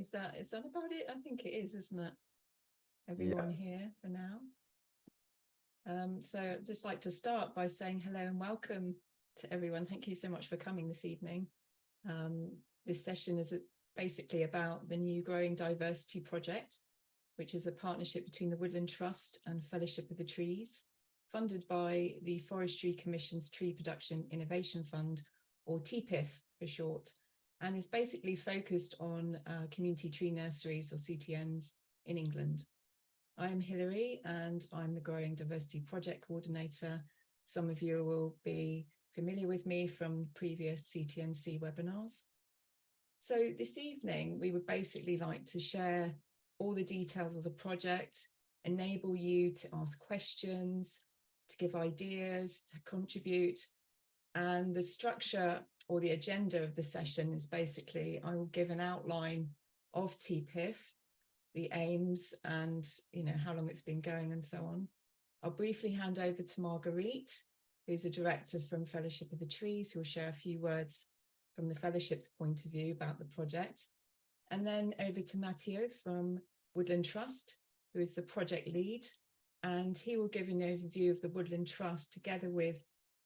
Is that about it? I think it is, isn't it? Everyone here for now. So I'd just like to start by saying hello and welcome to everyone. Thank you so much for coming this evening. This session is basically about the new Growing Diversity project, which is a partnership between the Woodland Trust and Fellowship of the Trees, funded by the Forestry Commission's Tree Production Innovation Fund, or TPIF for short, and is basically focused on community tree nurseries, or CTNs, in England. I'm Hilary, and I'm the Growing Diversity Project Coordinator. Some of you will be familiar with me from previous CTNC webinars. So this evening, we would basically like to share all the details of the project, enable you to ask questions, to give ideas, to contribute. And the structure or the agenda of the session is basically, I will give an outline of TPIF, the aims and how long it's been going and so on. I'll briefly hand over to Marguerite, who's a director from Fellowship of the Trees, who will share a few words from the Fellowship's point of view about the project. And then over to Matthieu from Woodland Trust, who is the project lead, and he will give an overview of the Woodland Trust together with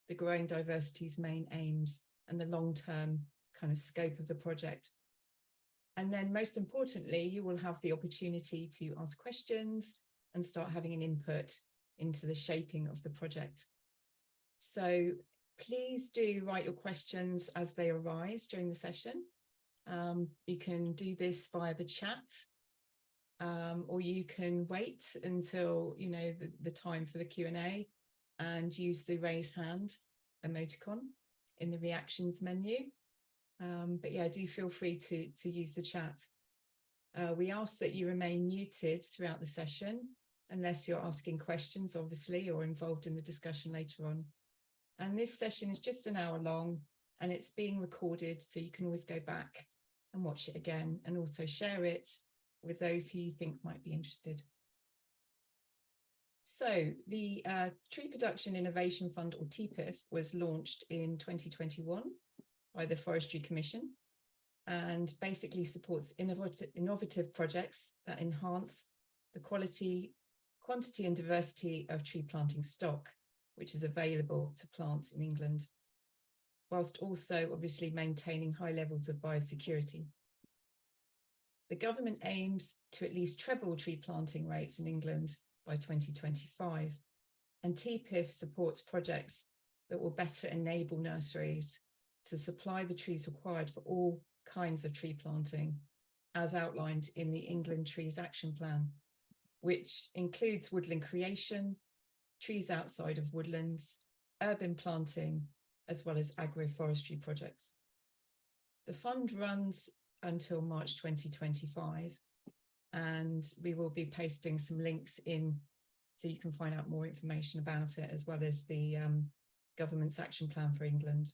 the Growing Diversity's main aims and the long-term kind of scope of the project. And then most importantly, you will have the opportunity to ask questions and start having an input into the shaping of the project. So please do write your questions as they arise during the session. You can do this via the chat, or you can wait until the time for the Q&A and use the raise hand emoticon in the reactions menu. But yeah, do feel free to use the chat. We ask that you remain muted throughout the session, unless you're asking questions, obviously, or involved in the discussion later on. And this session is just an hour long, and it's being recorded, so you can always go back and watch it again, and also share it with those who you think might be interested. So the Tree Production Innovation Fund, or TPIF, was launched in 2021 by the Forestry Commission, and basically supports innovative projects that enhance the quality, quantity and diversity of tree planting stock, which is available to plant in England, whilst also obviously maintaining high levels of biosecurity. The government aims to at least treble tree planting rates in England by 2025, and TPIF supports projects that will better enable nurseries to supply the trees required for all kinds of tree planting, as outlined in the England Trees Action Plan, which includes woodland creation, trees outside of woodlands, urban planting, as well as agroforestry projects. The fund runs until March 2025, and we will be pasting some links in so you can find out more information about it, as well as the government's action plan for England.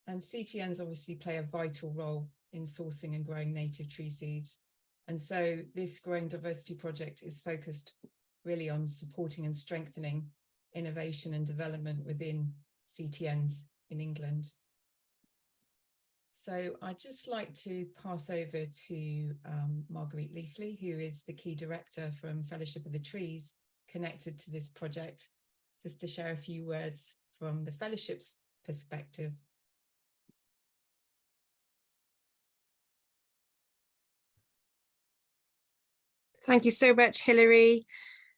And CTNs obviously play a vital role in sourcing and growing native tree seeds. And so this Growing Diversity project is focused really on supporting and strengthening innovation and development within CTNs in England. So I'd just like to pass over to Marguerite Leafley, who is the key director from Fellowship of the Trees connected to this project, just to share a few words from the Fellowship's perspective. Thank you so much, Hilary.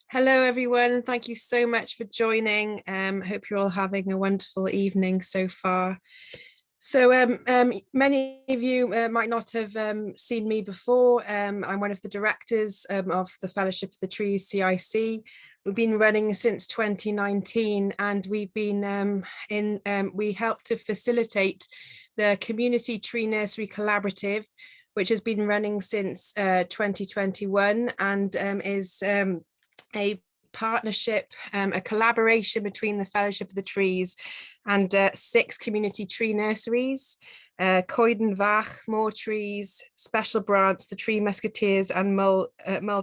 Hello, everyone. Thank you so much for joining. Hope you're all having a wonderful evening so far. So many of you might not have seen me before. I'm one of the directors of the Fellowship of the Trees, CIC. We've been running since 2019, and we've been we help to facilitate the Community Tree Nursery Collaborative, which has been running since 2021 and is a partnership, a collaboration between the Fellowship of the Trees and 6 community tree nurseries, Coeden Vach, Moor Trees, Special Branch, the Tree Musketeers, and Mull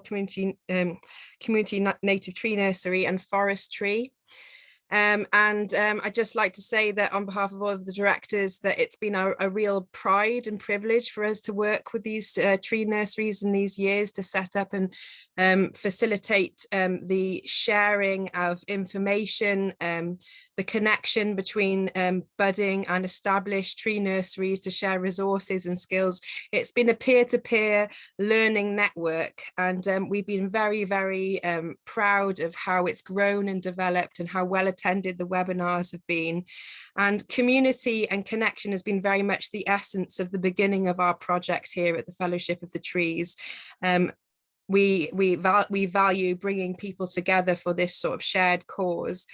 Community Native Tree Nursery, and Forestry. I'd just like to say that on behalf of all of the directors, that it's been a real pride and privilege for us to work with these tree nurseries in these years to set up and facilitate the sharing of information, the connection between budding and established tree nurseries to share resources and skills. It's been a peer-to-peer learning network, and we've been very, very proud of how it's grown and developed and how well attended the webinars have been. And community and connection has been very much the essence of the beginning of our project here at the Fellowship of the Trees. We value bringing people together for this sort of shared cause.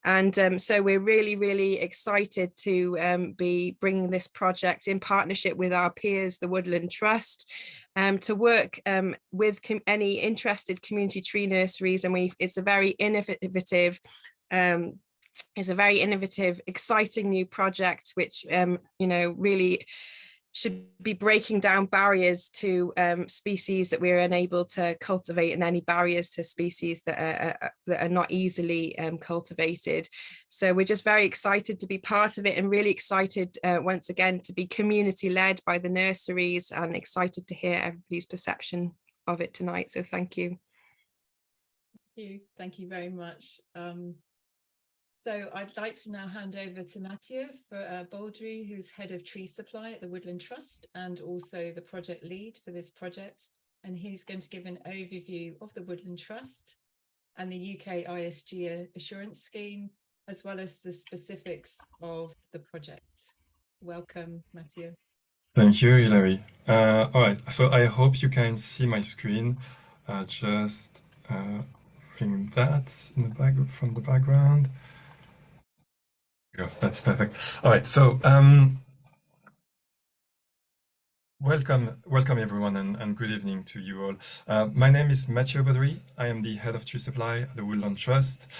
And so we're really, really excited to be bringing this project in partnership with our peers, the Woodland Trust, to work with any interested community tree nurseries. And it's a very innovative, exciting new project, which, really should be breaking down barriers to species that we're unable to cultivate, and any barriers to species that are not easily cultivated. So we're just very excited to be part of it, and really excited once again to be community led by the nurseries, and excited to hear everybody's perception of it tonight. So thank you. Thank you very much. So I'd like to now hand over to Matthieu Baudry, who's head of tree supply at the Woodland Trust and also the project lead for this project. And he's going to give an overview of the Woodland Trust and the UK ISG assurance scheme, as well as the specifics of the project. Welcome, Matthieu. Thank you, Hilary. All right, so I hope you can see my screen. Just bring that in the back from the background. Go. That's perfect. All right, so welcome everyone, and good evening to you all. My name is Matthieu Baudry. I am the head of tree supply at the Woodland Trust.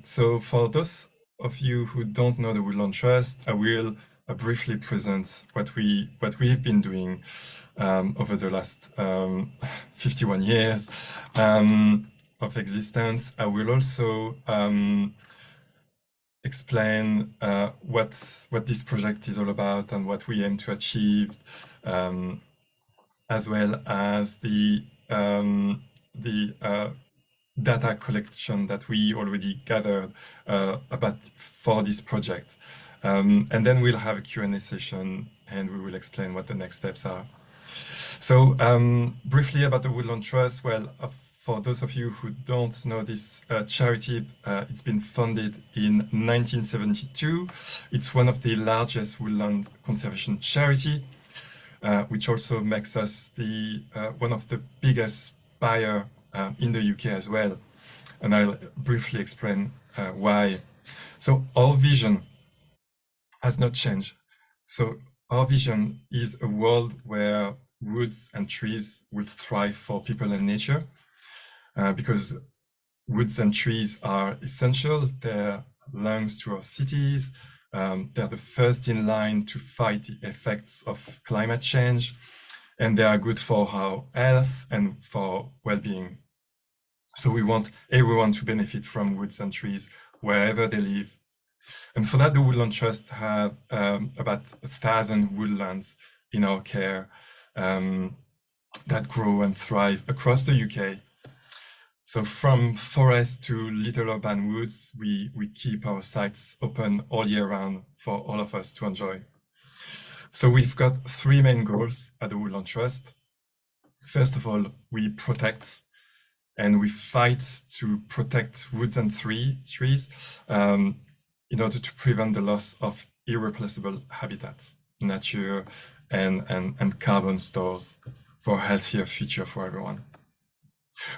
So for those of you who don't know the Woodland Trust, I will briefly present what we have been doing over the last 51 years of existence. I will also explain what this project is all about and what we aim to achieve, as well as the data collection that we already gathered for this project. And then we'll have a Q&A session, and we will explain what the next steps are. So briefly about the Woodland Trust. Well, for those of you who don't know this charity, it's been founded in 1972. It's one of the largest woodland conservation charity, which also makes us one of the biggest buyer in the UK as well. And I'll briefly explain why. So our vision has not changed. So our vision is a world where woods and trees will thrive for people and nature. Because woods and trees are essential. They're lungs to our cities. They're the first in line to fight the effects of climate change, and they are good for our health and for well-being. So we want everyone to benefit from woods and trees wherever they live. And for that, the Woodland Trust have about 1,000 woodlands in our care that grow and thrive across the UK. So from forest to little urban woods, we keep our sites open all year round for all of us to enjoy. So we've got three main goals at the Woodland Trust. First of all, we protect, and we fight to protect woods and trees in order to prevent the loss of irreplaceable habitat, nature, and carbon stores for a healthier future for everyone.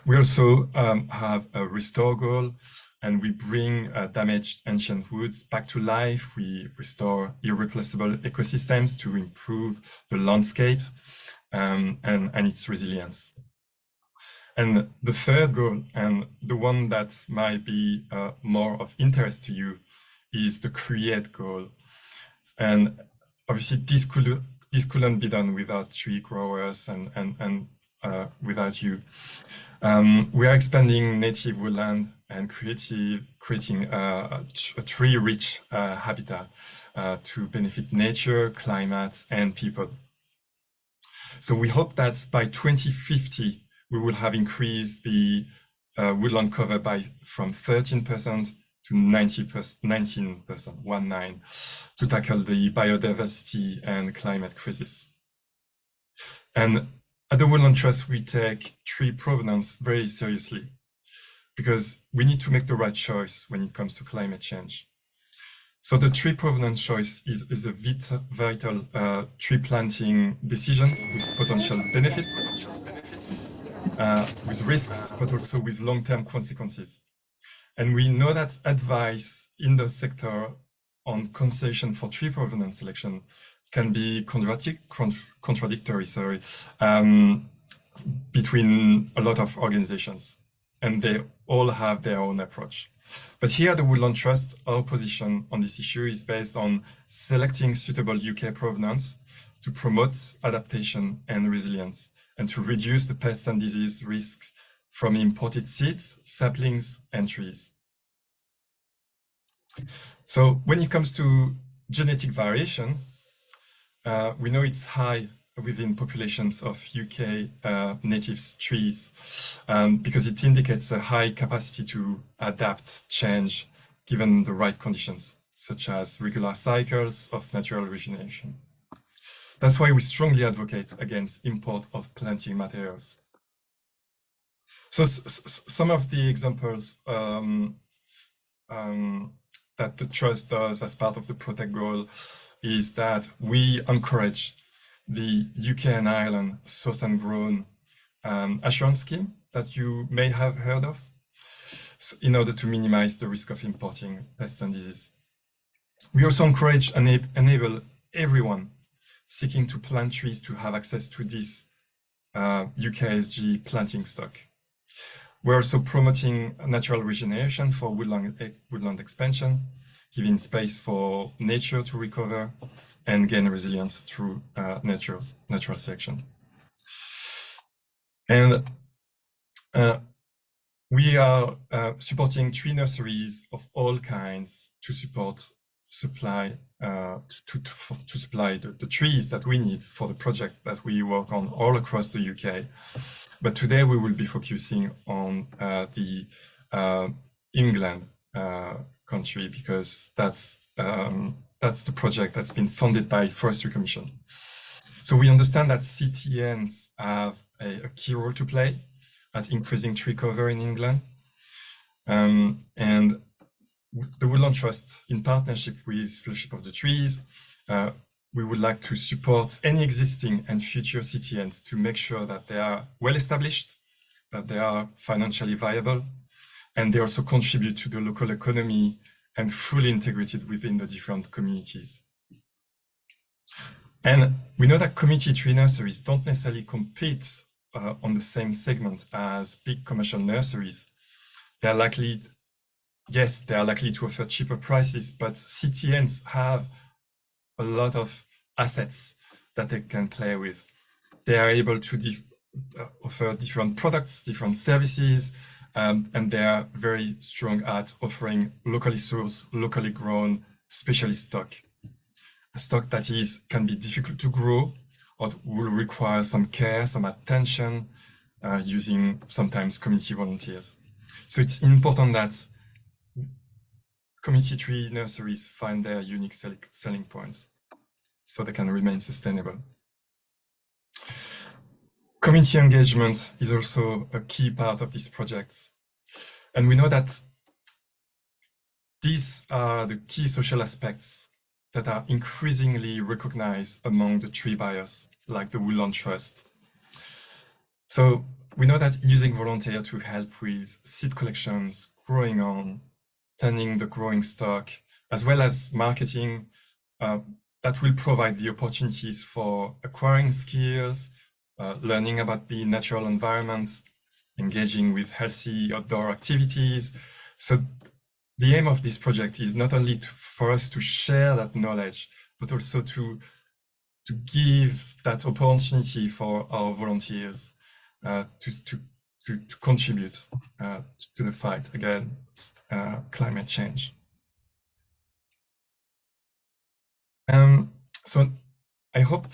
We also have a restore goal, and we bring damaged ancient woods back to life. We restore irreplaceable ecosystems to improve the landscape and its resilience. And the third goal, and the one that might be more of interest to you, is the create goal. And obviously this couldn't be done without tree growers and without you. We are expanding native woodland and creating a tree-rich habitat to benefit nature, climate, and people. So we hope that by 2050, we will have increased the woodland cover from 13% to 19%, to tackle the biodiversity and climate crisis. And at the Woodland Trust, we take tree provenance very seriously because we need to make the right choice when it comes to climate change. So the tree provenance choice is a vital tree planting decision with potential benefits, with risks, but also with long-term consequences. And we know that advice in the sector on conservation for tree provenance selection can be contradictory, between a lot of organizations, and they all have their own approach. But here at the Woodland Trust, our position on this issue is based on selecting suitable UK provenance to promote adaptation and resilience, and to reduce the pest and disease risks from imported seeds, saplings, and trees. So when it comes to genetic variation, we know it's high within populations of UK native trees because it indicates a high capacity to adapt, change, given the right conditions, such as regular cycles of natural regeneration. That's why we strongly advocate against import of planting materials. So some of the examples that the Trust does as part of the Protect goal is that we encourage the UK and Ireland source and grown assurance scheme that you may have heard of, in order to minimize the risk of importing pests and disease. We also encourage and enable everyone seeking to plant trees to have access to this UKSG planting stock. We're also promoting natural regeneration for woodland expansion, giving space for nature to recover and gain resilience through natural selection. And we are supporting tree nurseries of all kinds to supply the trees that we need for the project that we work on all across the UK. But today we will be focusing on the England country, because that's the project that's been funded by Forestry Commission. So we understand that CTNs have a key role to play at increasing tree cover in England. And the Woodland Trust, in partnership with Fellowship of the Trees, we would like to support any existing and future CTNs to make sure that they are well established, that they are financially viable, and they also contribute to the local economy and fully integrated within the different communities. And we know that community tree nurseries don't necessarily compete on the same segment as big commercial nurseries. They are likely to offer cheaper prices, but CTNs have a lot of assets that they can play with. They are able to offer different products, different services, and they are very strong at offering locally sourced, locally grown specialist stock. A stock that can be difficult to grow or will require some care, some attention, using sometimes community volunteers. So it's important that community tree nurseries find their unique selling points so they can remain sustainable. Community engagement is also a key part of this project. And we know that these are the key social aspects that are increasingly recognized among the tree buyers, like the Woodland Trust. So we know that using volunteers to help with seed collections, growing on, tending the growing stock, as well as marketing, that will provide the opportunities for acquiring skills, learning about the natural environment, engaging with healthy outdoor activities. So the aim of this project is not only for us to share that knowledge, but also to give that opportunity for our volunteers to to contribute to the fight against climate change. So I hope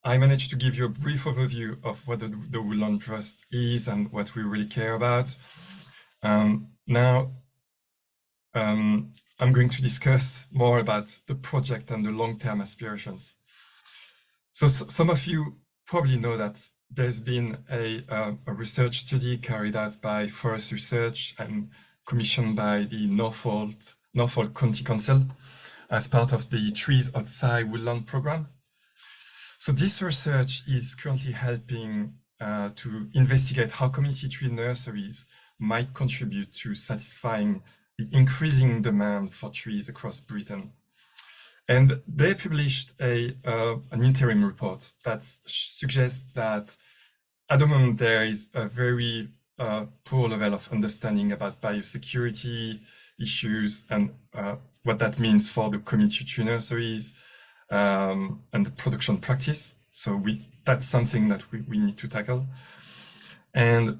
I managed to give you a brief overview of what the Woodland Trust is and what we really care about. Now, I'm going to discuss more about the project and the long-term aspirations. So some of you probably know that there's been a research study carried out by Forest Research and commissioned by the Norfolk County Council as part of the Trees Outside Woodland program. So this research is currently helping to investigate how community tree nurseries might contribute to satisfying the increasing demand for trees across Britain. And they published an interim report that suggests that at the moment there is a very poor level of understanding about biosecurity issues and what that means for the community tree nurseries and the production practice. So that's something that we need to tackle. And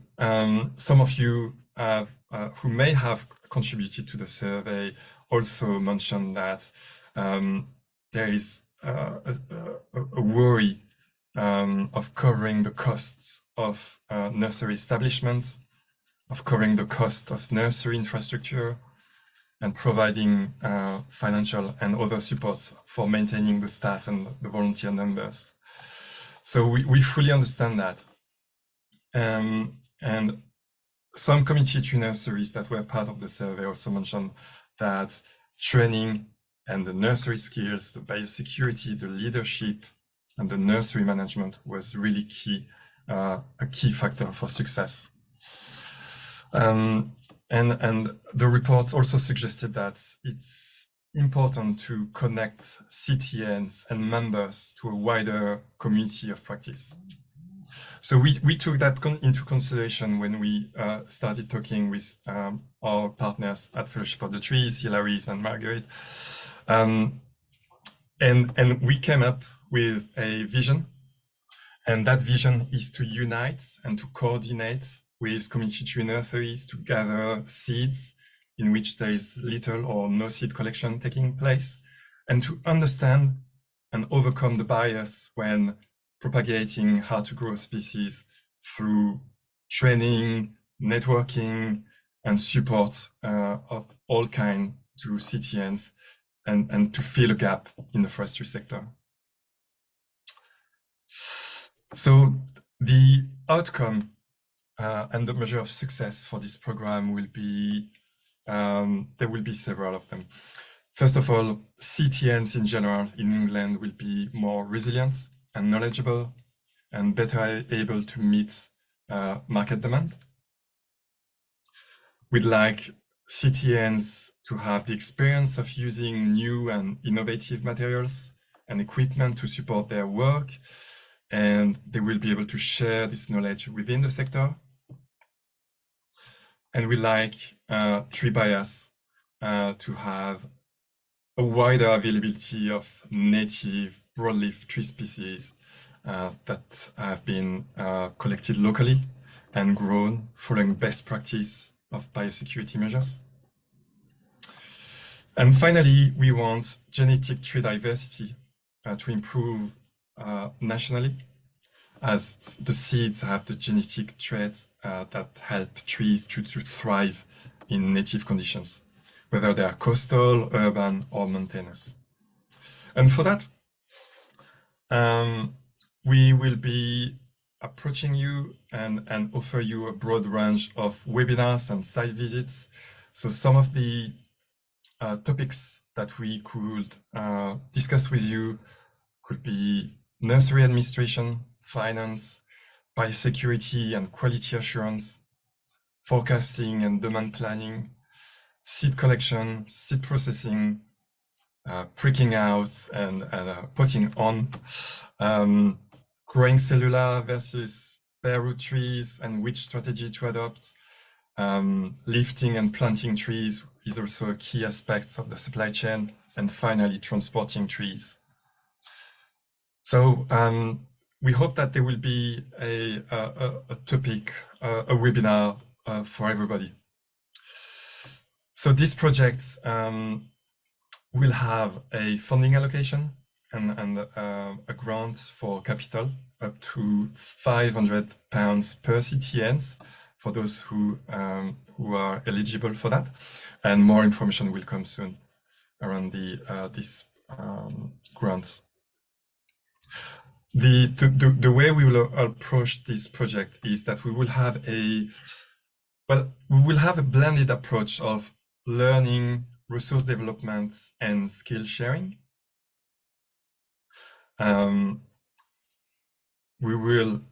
some of you who may have contributed to the survey also mentioned that there is a worry of covering the cost of nursery establishments, of covering the cost of nursery infrastructure, and providing financial and other supports for maintaining the staff and the volunteer numbers. So we fully understand that. And some community tree nurseries that were part of the survey also mentioned that training and the nursery skills, the biosecurity, the leadership, and the nursery management was really key, a key factor for success. And the reports also suggested that it's important to connect CTNs and members to a wider community of practice. So we took that into consideration when we started talking with our partners at Fellowship of the Trees, Hilary's and Margaret. And we came up with a vision. And that vision is to unite and to coordinate with community tree nurseries to gather seeds in which there is little or no seed collection taking place, and to understand and overcome the bias when propagating how to grow species through training, networking, and support of all kinds to CTNs and to fill a gap in the forestry sector. So the outcome and the measure of success for this program will be, there will be several of them. First of all, CTNs in general in England will be more resilient and knowledgeable and better able to meet market demand. We'd like CTNs to have the experience of using new and innovative materials and equipment to support their work, and they will be able to share this knowledge within the sector. And we like tree buyers to have a wider availability of native broadleaf tree species that have been collected locally and grown following best practice of biosecurity measures. And finally, we want genetic tree diversity to improve nationally, as the seeds have the genetic traits that help trees to thrive in native conditions, whether they are coastal, urban, or mountainous. And for that, we will be approaching you and offer you a broad range of webinars and site visits. So some of the topics that we could discuss with you could be nursery administration, finance, biosecurity and quality assurance, forecasting and demand planning, seed collection, seed processing, pricking out and potting on, growing cellular versus bare root trees and which strategy to adopt. Lifting and planting trees is also a key aspect of the supply chain, and finally transporting trees. So we hope that there will be a topic, a webinar for everybody. So this project will have a funding allocation and a grant for capital up to £500 per CTNs for those who are eligible for that, and more information will come soon around this grant. The way we will approach this project is that we will have a blended approach of learning, resource development, and skill sharing. We will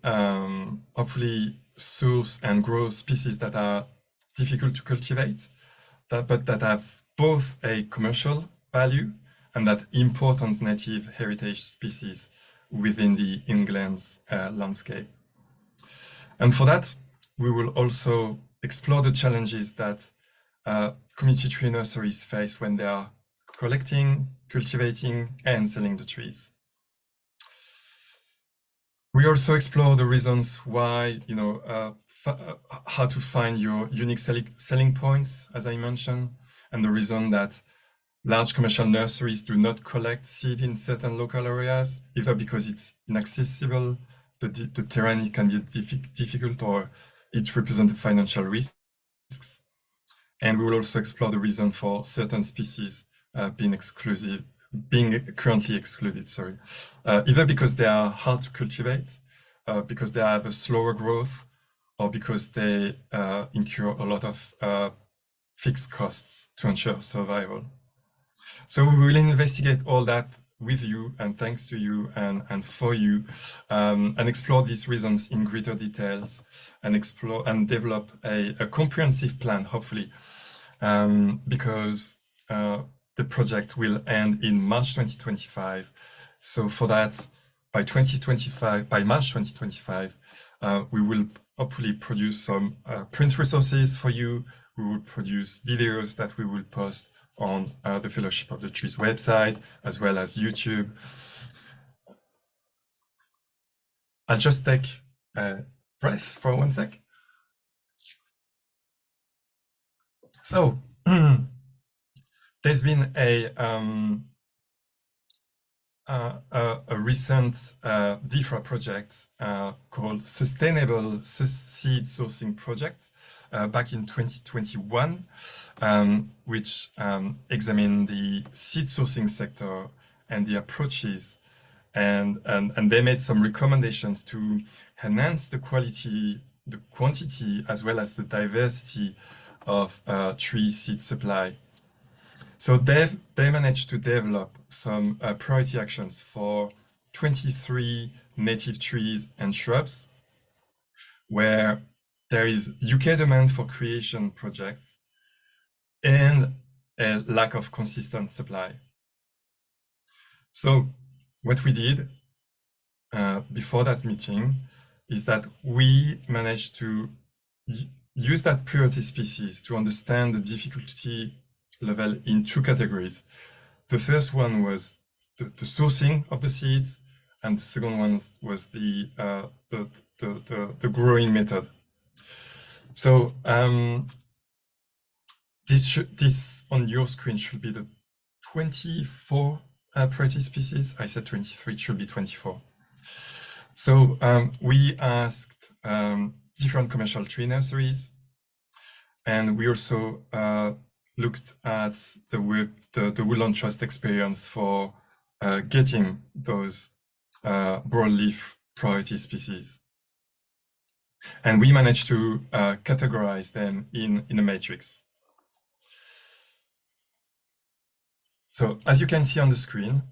hopefully source and grow species that are difficult to cultivate, but that have both a commercial value and that important native heritage species within the England's landscape. And for that, we will also explore the challenges that community tree nurseries face when they are collecting, cultivating, and selling the trees. We also explore the reasons why, how to find your unique selling points, as I mentioned, and the reason that large commercial nurseries do not collect seed in certain local areas, either because it's inaccessible, the terrain can be difficult, or it represents financial risks. And we will also explore the reason for certain species being currently excluded, either because they are hard to cultivate, because they have a slower growth, or because they incur a lot of fixed costs to ensure survival. So we will investigate all that with you, and thanks to you and for you, and explore these reasons in greater details, and explore and develop a comprehensive plan, hopefully, because the project will end in March 2025. So for that, by March 2025, we will hopefully produce some print resources for you. We will produce videos that we will post on the Fellowship of the Trees website, as well as YouTube. I'll just take a breath for 1 sec. So there's been a recent DFRA project called Sustainable Seed Sourcing Project back in 2021, which examined the seed sourcing sector and the approaches, and they made some recommendations to enhance the quality, the quantity, as well as the diversity of tree seed supply. So they managed to develop some priority actions for 23 native trees and shrubs, where there is UK demand for creation projects and a lack of consistent supply. So what we did before that meeting is that we managed to use that priority species to understand the difficulty level in 2 categories. The first one was the sourcing of the seeds, and the second one was the growing method. So this on your screen should be the 24 priority species. I said 23, it should be 24. So we asked different commercial tree nurseries, and we also looked at the Woodland Trust experience for getting those broadleaf priority species. And we managed to categorize them in a matrix. So as you can see on the screen,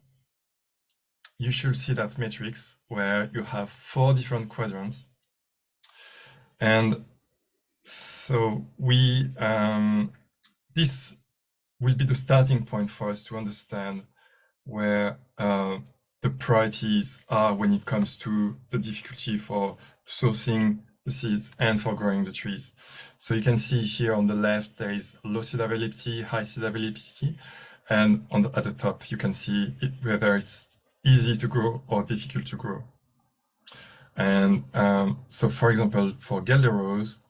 you should see that matrix where you have 4 different quadrants. And so this will be the starting point for us to understand where the priorities are when it comes to the difficulty for sourcing the seeds and for growing the trees. So you can see here on the left, there is low seed availability, high seed availability, and at the top, you can see whether it's easy to grow or difficult to grow. And so, for example, for Guelder Rose,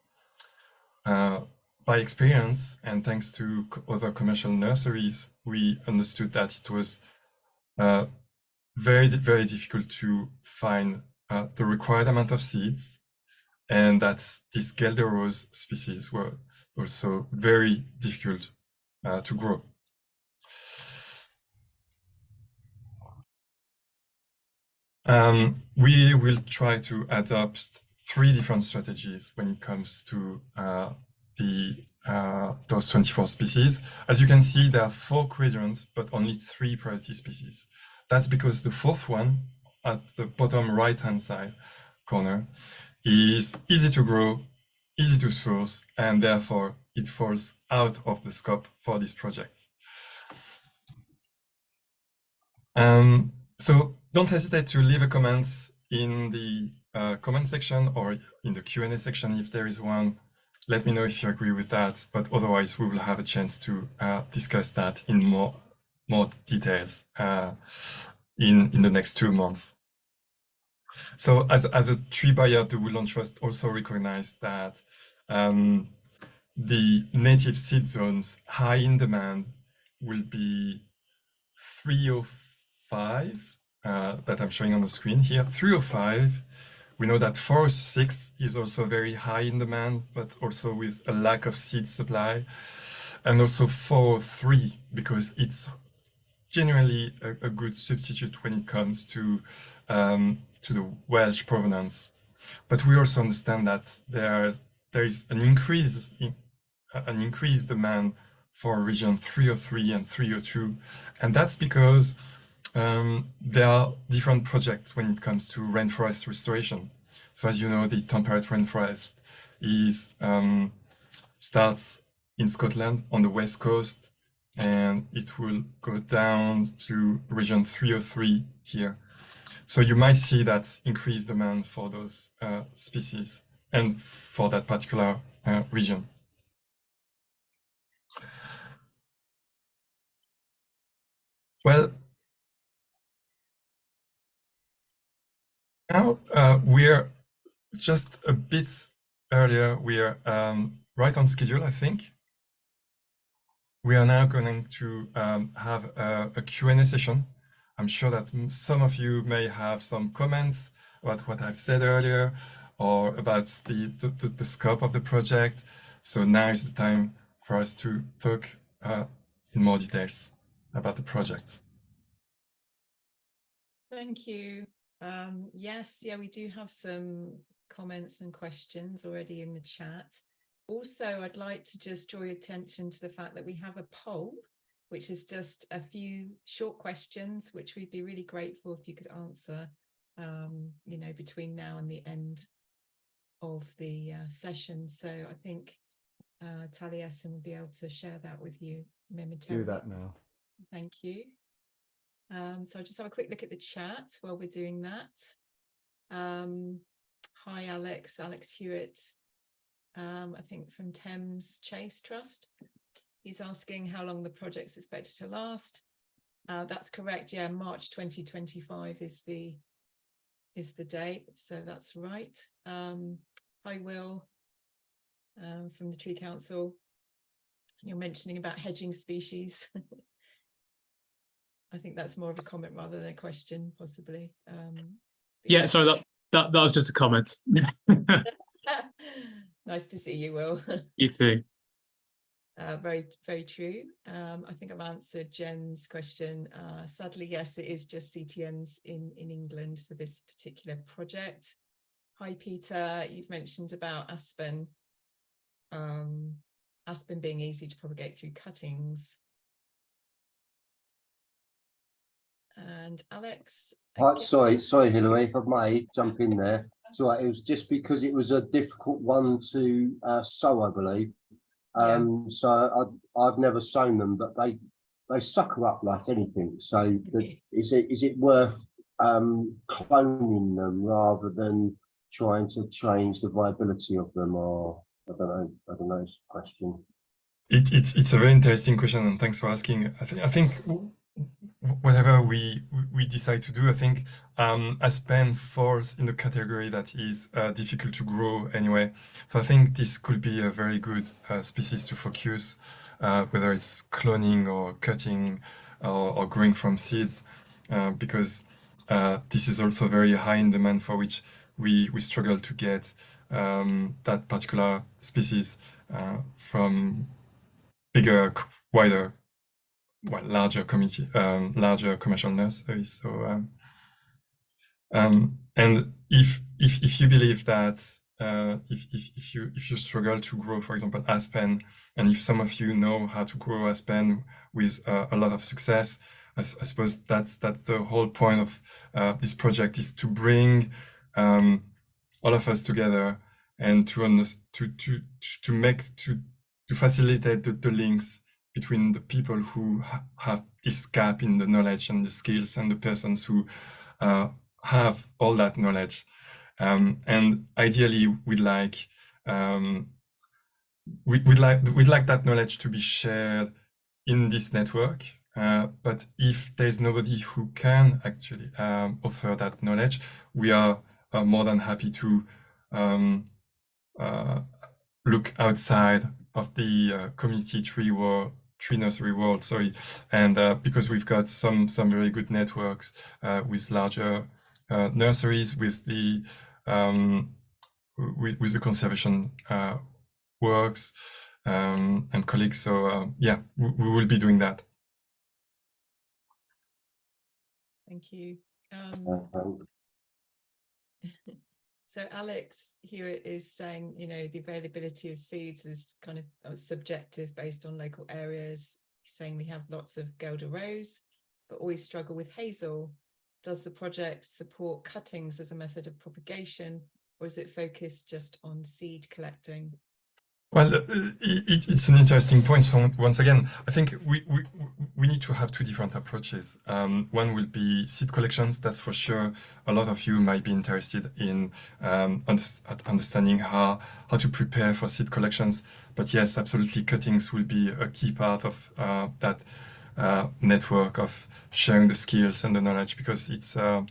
by experience and thanks to other commercial nurseries, we understood that it was very difficult to find the required amount of seeds, and that these Guelder Rose species were also very difficult to grow. We will try to adopt 3 different strategies when it comes to those 24 species. As you can see, there are 4 quadrants, but only 3 priority species. That's because the 4th one at the bottom right-hand side corner is easy to grow, easy to source, and therefore it falls out of the scope for this project. So don't hesitate to leave a comment in the comment section or in the Q&A section if there is one. Let me know if you agree with that, but otherwise we will have a chance to discuss that in more details in the next 2 months. So as a tree buyer, the Woodland Trust also recognized that the native seed zones high in demand will be 305 that I'm showing on the screen here. 305. We know that 406 is also very high in demand, but also with a lack of seed supply, and also 403 because it's generally a good substitute when it comes to the Welsh provenance. But we also understand that there is an increased demand for region 303 and 302, and that's because there are different projects when it comes to rainforest restoration. So as you know, the temperate rainforest starts in Scotland on the west coast, and it will go down to region 303 here. So you might see that increased demand for those species and for that particular region. Well, now we're just a bit earlier. We're right on schedule, I think. We are now going to have a Q&A session. I'm sure that some of you may have some comments about what I've said earlier or about the scope of the project. So now is the time for us to talk in more details about the project. Thank you. Yes, we do have some comments and questions already in the chat. Also, I'd like to just draw your attention to the fact that we have a poll, which is just a few short questions, which we'd be really grateful if you could answer, between now and the end of the session. So I think Taliesin will be able to share that with you momentarily. Do that now. Thank you. So I'll just have a quick look at the chat while we're doing that. Hi, Alex Hewitt, I think from Thames Chase Trust. He's asking how long the project's expected to last. That's correct. Yeah, March 2025 is the date. So that's right. Hi, Will, from the Tree Council. You're mentioning about hedging species. I think that's more of a comment rather than a question, possibly. Yeah, sorry, that was just a comment. Nice to see you, Will. You too. Very, very true. I think I've answered Jen's question. Sadly, yes, it is just CTNs in England for this particular project. Hi, Peter. You've mentioned about aspen. Aspen being easy to propagate through cuttings. And Alex. Sorry, Hilary, if I may jump in there. So it was just because it was a difficult one to sow, I believe. So I've never sown them, but they sucker up like anything. So is it worth cloning them rather than trying to change the viability of them? Or I don't know. It's a question. It's a very interesting question, and thanks for asking. I think whatever we decide to do, I think aspen falls in the category that is difficult to grow anyway. So I think this could be a very good species to focus, whether it's cloning or cutting or growing from seeds, because this is also very high in demand, for which we struggle to get that particular species from bigger, wider, larger community, larger commercial nurseries. So, and if you believe that if you struggle to grow, for example, aspen, and if some of you know how to grow aspen with a lot of success, I suppose that's the whole point of this project, is to bring all of us together and to facilitate the links between the people who have this gap in the knowledge and the skills, and the persons who have all that knowledge. And ideally, we'd like that knowledge to be shared in this network. But if there's nobody who can actually offer that knowledge, we are more than happy to look outside of the community tree nursery world, and because we've got some very good networks with larger nurseries, with the conservation works and colleagues. So yeah, we will be doing that. Thank you. So Alex here is saying, you know, the availability of seeds is kind of subjective based on local areas. He's saying we have lots of Guelder rose, but always struggle with hazel. Does the project support cuttings as a method of propagation, or is it focused just on seed collecting? Well, it's an interesting point. So once again, I think we need to have two different approaches. One will be seed collections. That's for sure. A lot of you might be interested in understanding how to prepare for seed collections. But yes, absolutely, cuttings will be a key part of that network of sharing the skills and the knowledge, because it's I've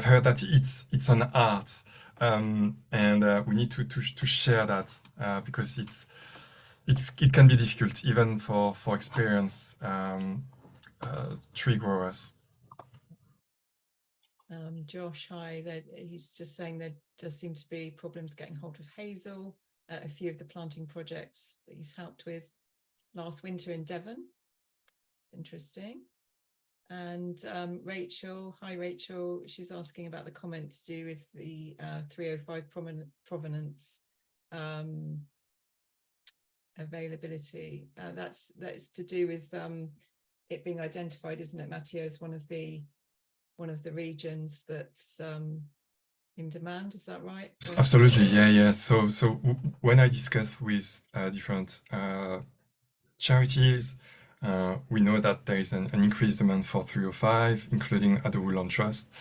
heard that it's an art. And we need to share that because it can be difficult even for experienced tree growers. Josh, hi. He's just saying there does seem to be problems getting hold of hazel. A few of the planting projects that he's helped with last winter in Devon. Interesting. And Rachel, hi Rachel, she's asking about the comment to do with the 305 provenance availability. That's to do with it being identified, isn't it, Matthieu, as one of the regions that's in demand. Is that right? Absolutely, yeah. So when I discuss with different charities, we know that there is an increased demand for 305, including at the Woodland Trust.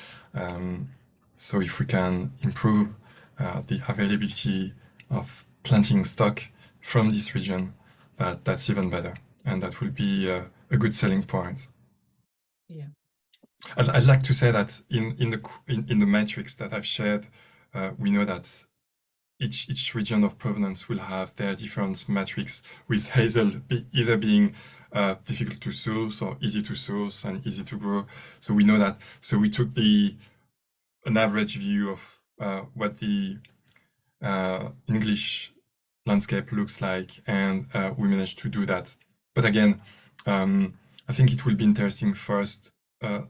So if we can improve the availability of planting stock from this region, that's even better, and that will be a good selling point. Yeah. I'd like to say that in the matrix that I've shared, we know that each region of provenance will have their different metrics, with hazel either being difficult to source or easy to source and easy to grow. So we know that. So we took an average view of what the English landscape looks like, and we managed to do that. But again, I think it will be interesting first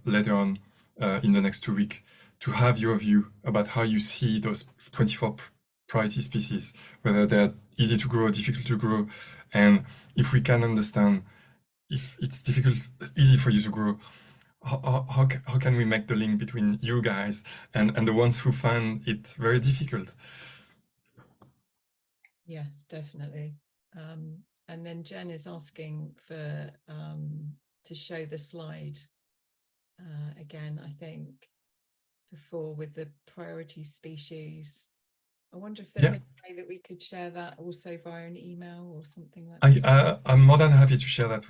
later on in the next 2 weeks to have your view about how you see those 24 priority species, whether they're easy to grow, difficult to grow, and if we can understand if it's easy for you to grow, how can we make the link between you guys and the ones who find it very difficult? Yes, definitely. And then Jen is asking for to show the slide again, I think, before with the priority species. I wonder if there's any way that we could share that also via an email or something like that? I'm more than happy to share that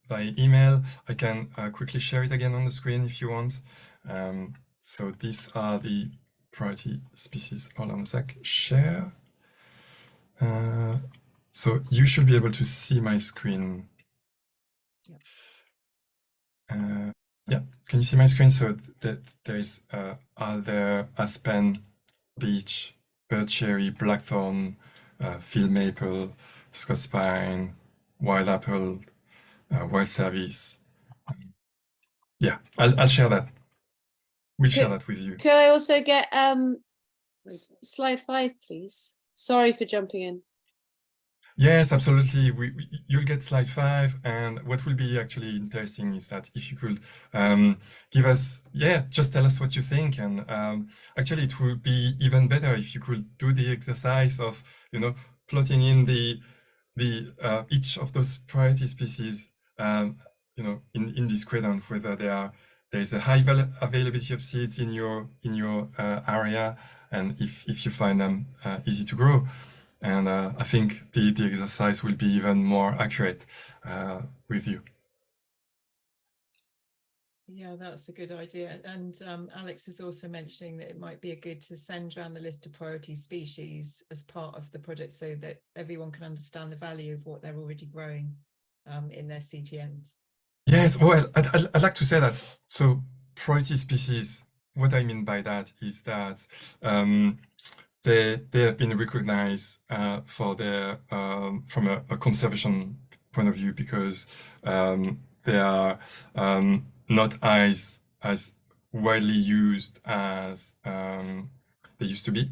by email. I can quickly share it again on the screen if you want. So these are the priority species. Hold on a sec. Share. So you should be able to see my screen. Yeah, can you see my screen? So that there is alder, aspen, beech, bird cherry, blackthorn, field maple, Scots pine, wild apple, wild service. Yeah, I'll share that. We'll share that with you. Could I also get slide 5, please? Sorry for jumping in. Yes, absolutely. You'll get slide 5, and what will be actually interesting is that if you could give us, just tell us what you think, and actually it would be even better if you could do the exercise of, plotting in the each of those priority species, in this quadrant, whether there is a high availability of seeds in your area, and if you find them easy to grow. And I think the exercise will be even more accurate with you. Yeah, that's a good idea. And Alex is also mentioning that it might be good to send around the list of priority species as part of the project so that everyone can understand the value of what they're already growing in their CTNs. Yes, well, I'd like to say that. So priority species, what I mean by that is that they have been recognized for their from a conservation point of view, because they are not as widely used as they used to be,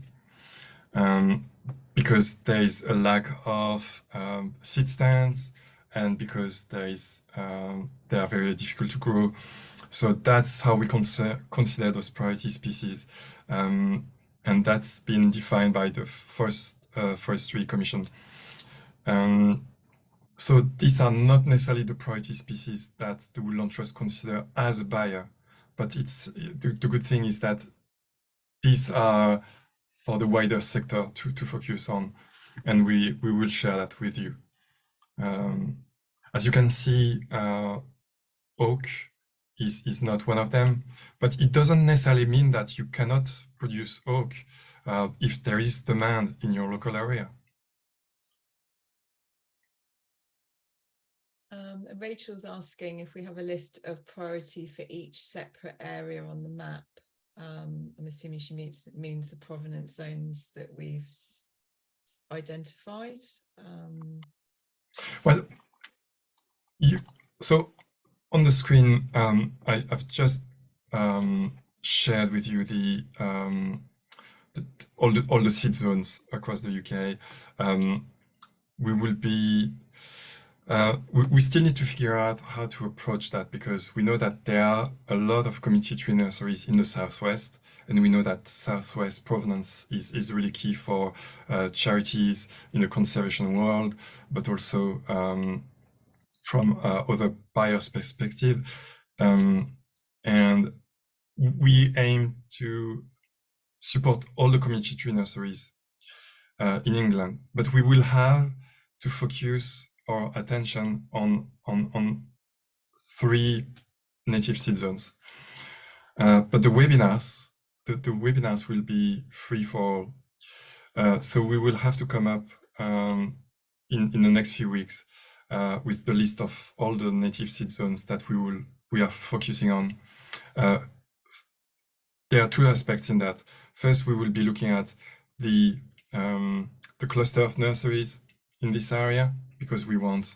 because there is a lack of seed stands, and because they are very difficult to grow. So that's how we consider those priority species. And that's been defined by the Forestry Commission. So these are not necessarily the priority species that the Woodland Trust consider as a buyer, but the good thing is that these are for the wider sector to focus on, and we will share that with you. As you can see, oak is not one of them, but it doesn't necessarily mean that you cannot produce oak if there is demand in your local area. Rachel's asking if we have a list of priority for each separate area on the map. I'm assuming she means the provenance zones that we've identified. Well, so on the screen, I've just shared with you all the seed zones across the UK. We will be we still need to figure out how to approach that, because we know that there are a lot of community tree nurseries in the southwest, and we know that southwest provenance is really key for charities in the conservation world, but also from other buyers' perspective. And we aim to support all the community tree nurseries in England, but we will have to focus our attention on 3 native seed zones. But the webinars will be free for all. So we will have to come up in the next few weeks with the list of all the native seed zones that we are focusing on. There are 2 aspects in that. First, we will be looking at the cluster of nurseries in this area, because we want,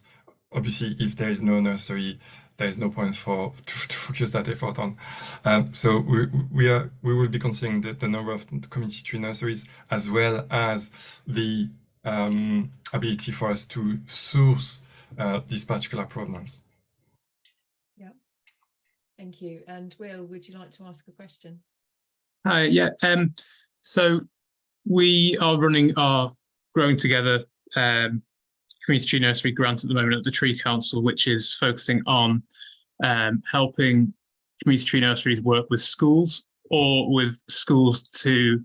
obviously, if there is no nursery, there is no point to focus that effort on. So we will be considering the number of community tree nurseries, as well as the ability for us to source this particular provenance. Yeah, thank you. And Will, would you like to ask a question? Hi, yeah. So we are running our Growing Together Community Tree Nursery grant at the moment at the Tree Council, which is focusing on helping community tree nurseries work with schools, or with schools to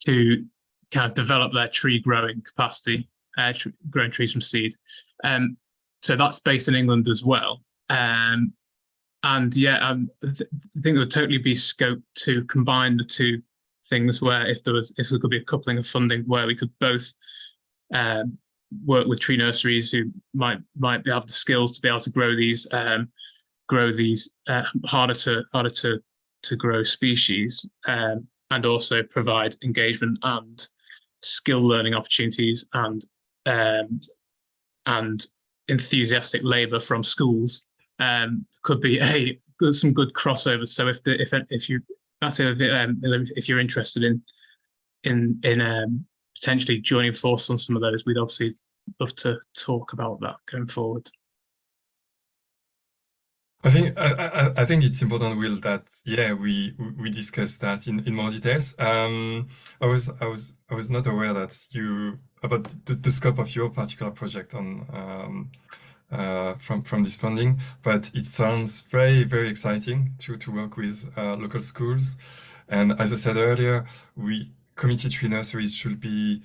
to kind of develop their tree growing capacity, growing trees from seed. So that's based in England as well. And yeah, I think there would totally be scope to combine the two things, where if there could be a coupling of funding where we could both work with tree nurseries who might have the skills to be able to grow these harder to grow species, and also provide engagement and skill learning opportunities and enthusiastic labour from schools. Could be some good crossovers. So if you're interested in potentially joining forces on some of those, we'd obviously love to talk about that going forward. I think it's important, Will, that we discussed that in more details. I was not aware that about the scope of your particular project on from this funding, but it sounds very, very exciting to work with local schools. And as I said earlier, community tree nurseries should be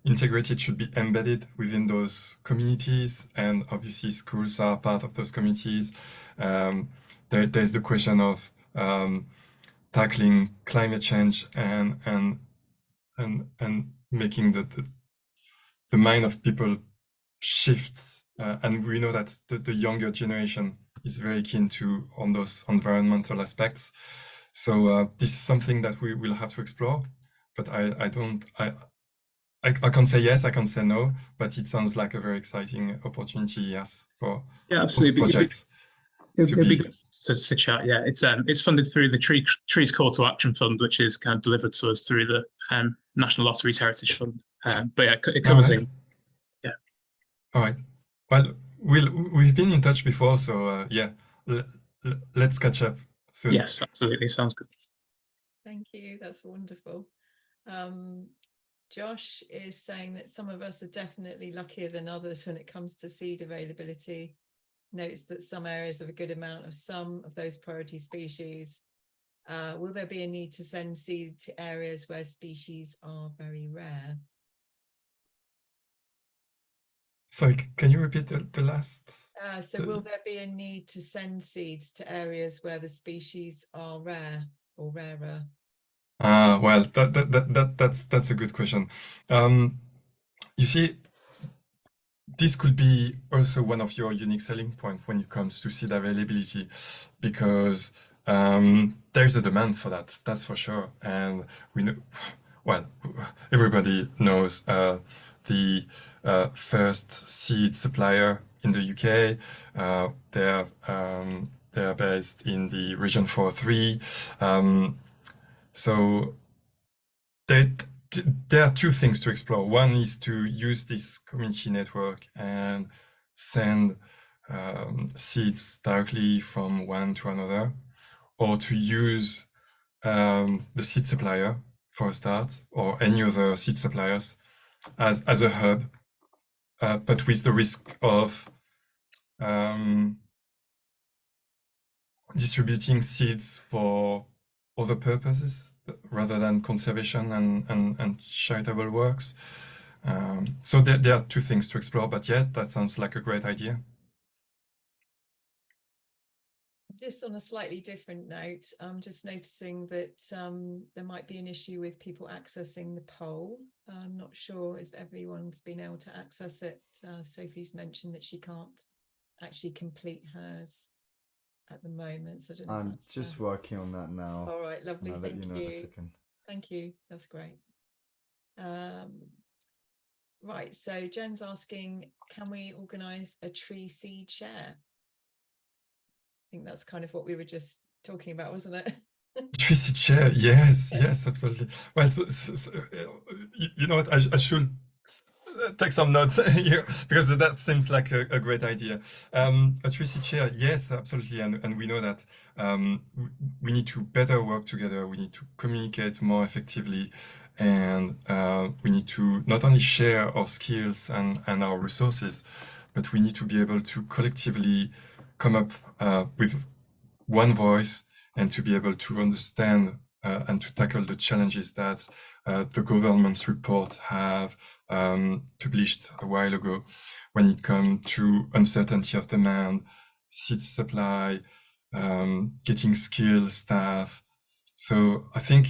integrated, should be embedded within those communities, and obviously schools are part of those communities. There's the question of tackling climate change and making the mind of people shift, and we know that the younger generation is very keen on those environmental aspects. So this is something that we will have to explore, but I can't say yes, I can't say no, but it sounds like a very exciting opportunity, yes, for projects. It'd be good to chat. Yeah, it's funded through the Trees Call to Action Fund, which is kind of delivered to us through the National Lotteries Heritage Fund. But yeah, it covers it. Yeah. All right. Well, we've been in touch before, so yeah, let's catch up soon. Yes, absolutely. Sounds good. Thank you. That's wonderful. Josh is saying that some of us are definitely luckier than others when it comes to seed availability. Notes that some areas have a good amount of some of those priority species. Will there be a need to send seed to areas where species are very rare? Sorry, can you repeat the last? Will there be a need to send seeds to areas where the species are rare or rarer? Well, that's a good question. You see, this could be also one of your unique selling points when it comes to seed availability, because there's a demand for that, that's for sure. And we know, well, everybody knows the first seed supplier in the UK. They're based in the region 4-3. So there are two things to explore. One is to use this community network and send seeds directly from one to another, or to use the seed supplier for a start, or any other seed suppliers as a hub, but with the risk of distributing seeds for other purposes rather than conservation and charitable works. So there are two things to explore, but yeah, that sounds like a great idea. Just on a slightly different note, I'm just noticing that there might be an issue with people accessing the poll. I'm not sure if everyone's been able to access it. Sophie's mentioned that she can't actually complete hers at the moment, so I don't know. I'm just working on that now. All right, lovely. I'll let you know in a second. Thank you. That's great. Right, so Jen's asking, can we organise a tree seed share? I think that's kind of what we were just talking about, wasn't it? Tree seed share, yes, yes, absolutely. Well, you know what, I should take some notes here, because that seems like a great idea. A tree seed share, yes, absolutely, and we know that we need to better work together. We need to communicate more effectively, and we need to not only share our skills and our resources, but we need to be able to collectively come up with one voice, and to be able to understand and to tackle the challenges that the government's report have published a while ago when it comes to uncertainty of demand, seed supply, getting skilled staff. So I think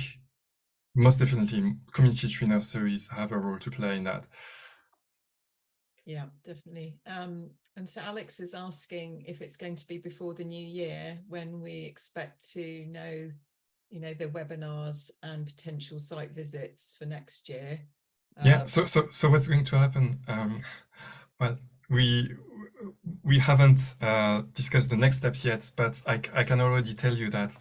most definitely community tree nurseries have a role to play in that. Yeah, definitely. And so Alex is asking if it's going to be before the new year when we expect to know, you know, the webinars and potential site visits for next year. Yeah. So what's going to happen? Well, we haven't discussed the next steps yet, but I can already tell you that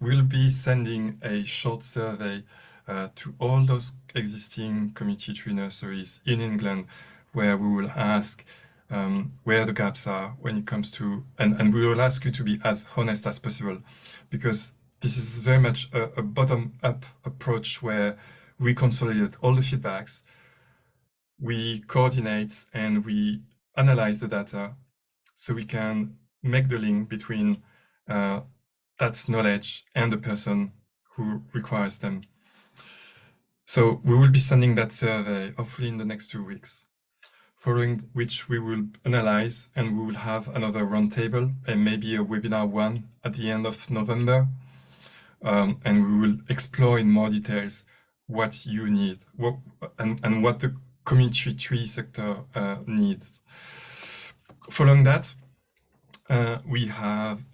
we'll be sending a short survey to all those existing community tree nurseries in England, where we will ask where the gaps are when it comes to, and we will ask you to be as honest as possible, because this is very much a bottom-up approach where we consolidate all the feedbacks, we coordinate and we analyze the data so we can make the link between that knowledge and the person who requires them. So we will be sending that survey hopefully in the next 2 weeks, following which we will analyze and we will have another roundtable and maybe a webinar one at the end of November. And we will explore in more details what you need, and what the community tree sector needs. Following that, we have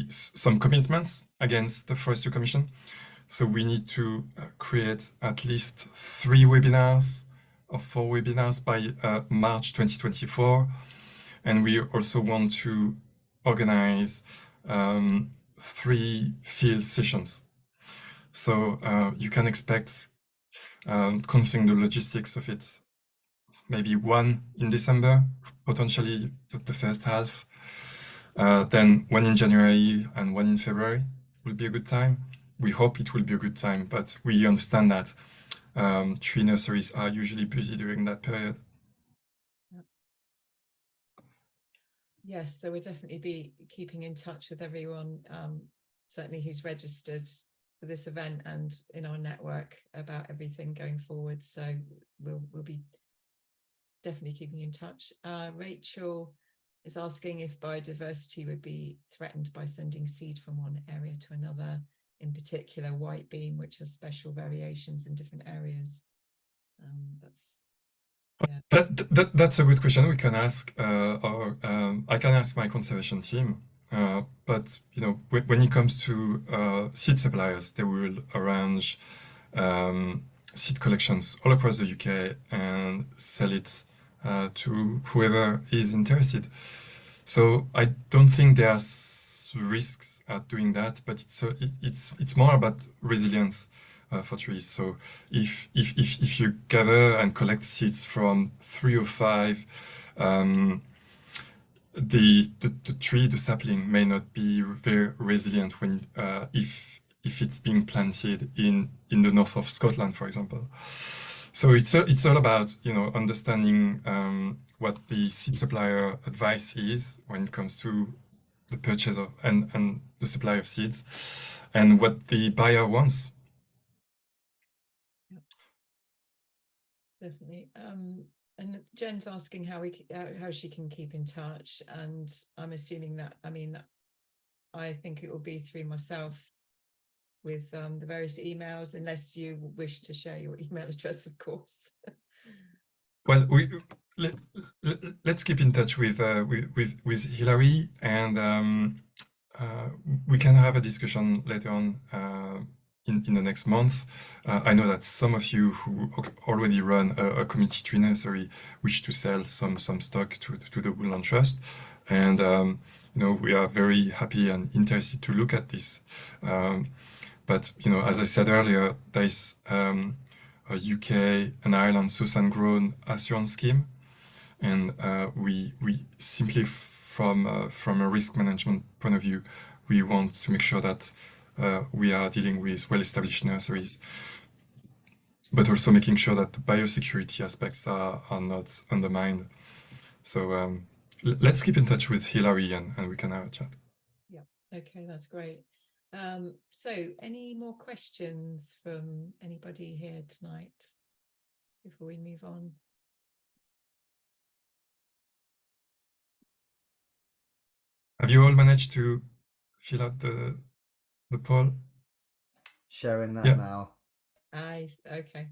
some commitments against the Forestry Commission. So we need to create at least 3 webinars or 4 webinars by March 2024. And we also want to organize 3 field sessions. So you can expect, considering the logistics of it, maybe 1 in December, potentially the first half, then 1 in January and 1 in February will be a good time. We hope it will be a good time, but we understand that tree nurseries are usually busy during that period. Yes, so we'll definitely be keeping in touch with everyone, certainly who's registered for this event and in our network about everything going forward. So we'll be definitely keeping in touch. Rachel is asking if biodiversity would be threatened by sending seed from one area to another, in particular white beam, which has special variations in different areas. That's a good question. We can ask, or I can ask my conservation team. But you know, when it comes to seed suppliers, they will arrange seed collections all across the UK and sell it to whoever is interested. So I don't think there are risks at doing that, but it's more about resilience for trees. So if you gather and collect seeds from 3 or 5, the tree, the sapling, may not be very resilient when if it's being planted in the north of Scotland, for example. So it's all about, you know, understanding what the seed supplier advice is when it comes to the purchase of and the supply of seeds, and what the buyer wants. Definitely. And Jen's asking how she can keep in touch, and I'm assuming that, I mean, I think it will be through myself with the various emails, unless you wish to share your email address, of course. Well, let's keep in touch with Hilary, and we can have a discussion later on in the next month. I know that some of you who already run a community tree nursery wish to sell some stock to the Woodland Trust, and you know, we are very happy and interested to look at this. But you know, as I said earlier, there is a UK and Ireland source and grown assurance scheme, and we simply from a risk management point of view, we want to make sure that we are dealing with well-established nurseries, but also making sure that the biosecurity aspects are not undermined. So let's keep in touch with Hilary, and we can have a chat. Yeah, Okay, that's great. So any more questions from anybody here tonight before we move on? Have you all managed to fill out the poll? Sharing that Yeah. now. Okay.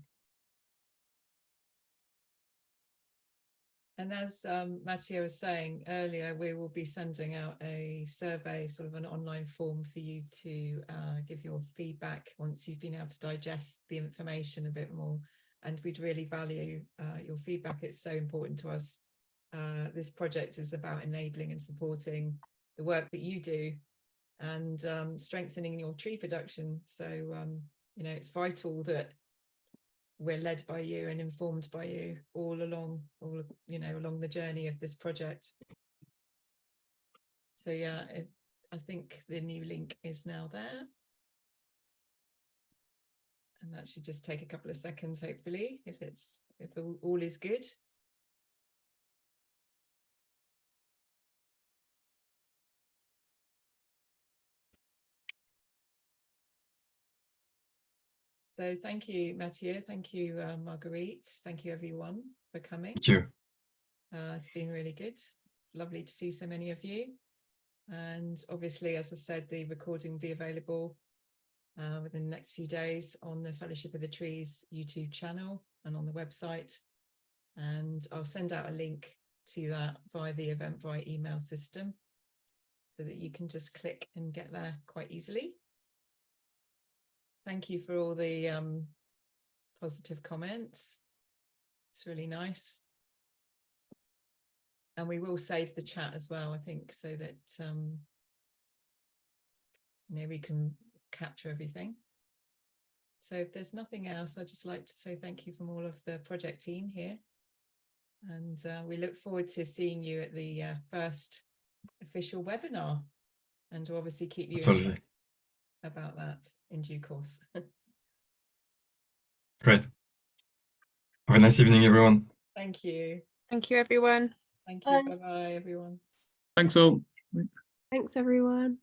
And as Matthieu was saying earlier, we will be sending out a survey, sort of an online form for you to give your feedback once you've been able to digest the information a bit more. And we'd really value your feedback. It's so important to us. This project is about enabling and supporting the work that you do and strengthening your tree production. So, you know, it's vital that we're led by you and informed by you all along the journey of this project. So yeah, I think the new link is now there. And that should just take a couple of seconds, hopefully, if all is good. So thank you, Matthieu. Thank you, Marguerite. Thank you, everyone, for coming. Thank you. It's been really good. It's lovely to see so many of you. And obviously, as I said, the recording will be available within the next few days on the Fellowship of the Trees YouTube channel and on the website. And I'll send out a link to that via the Eventbrite email system so that you can just click and get there quite easily. Thank you for all the positive comments. It's really nice. And we will save the chat as well, I think, so that we can capture everything. So if there's nothing else, I'd just like to say thank you from all of the project team here. And we look forward to seeing you at the first official webinar. And we'll obviously keep you informed about that in due course. Great. Have a nice evening, everyone. Thank you. Thank you, everyone. Thank you. Bye-bye, everyone. Thanks all. Thanks, everyone.